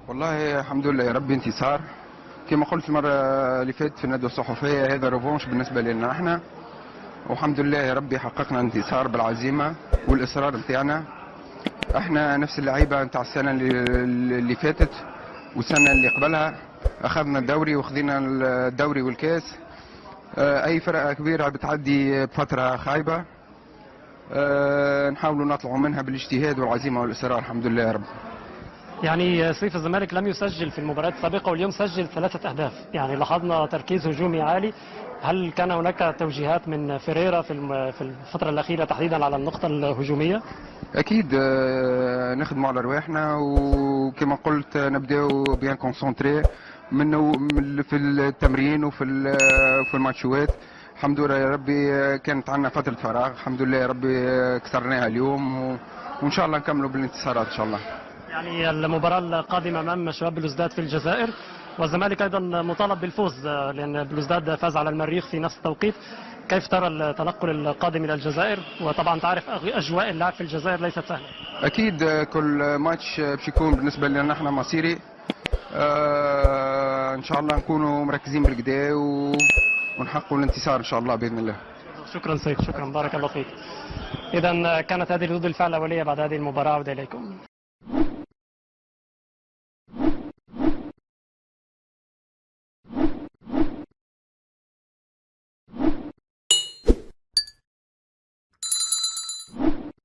والله الحمد لله يا رب انتصار. كما قلت المرة اللي فاتت في الندوة الصحفية، هذا ريفونش بالنسبة لنا احنا، والحمد لله يا ربي حققنا انتصار بالعزيمة والإصرار نتاعنا. احنا نفس اللعيبة نتاع السنة اللي فاتت والسنة اللي قبلها، أخذنا الدوري وخذينا الدوري والكاس. أي فرقة كبيرة بتعدي بفترة خايبة، نحاولوا نطلعوا منها بالاجتهاد والعزيمة والإصرار الحمد لله يا رب. يعني سيف الزمالك لم يسجل في المباريات السابقة واليوم سجل 3 أهداف، يعني لاحظنا تركيز هجومي عالي. هل كان هناك توجيهات من فيريرا في الفترة الأخيرة تحديدا على النقطة الهجومية؟ اكيد نخدموا على رواحنا، وكما قلت نبداو بيان كونسونتري في التمرين في الماتشوات. الحمد لله يا ربي كانت عندنا فتره فراغ، الحمد لله يا ربي كسرناها اليوم وان شاء الله نكملوا بالانتصارات ان شاء الله. يعني المباراة القادمة أمام شباب بلوزداد في الجزائر، والزمالك أيضا مطالب بالفوز لأن بلوزداد فاز على المريخ في نفس التوقيت. كيف ترى التنقل القادم إلى الجزائر؟ وطبعا تعرف أجواء اللعب في الجزائر ليست سهلة. اكيد كل ماتش باش يكون بالنسبه لنا احنا مصيري. ان شاء الله نكونوا مركزين بالكدا ونحققوا الانتصار ان شاء الله باذن الله. شكرا سيف، شكرا، بارك الله فيك. إذا كانت هذه ردود الفعل الأولية بعد هذه المباراة. عودة إليكم.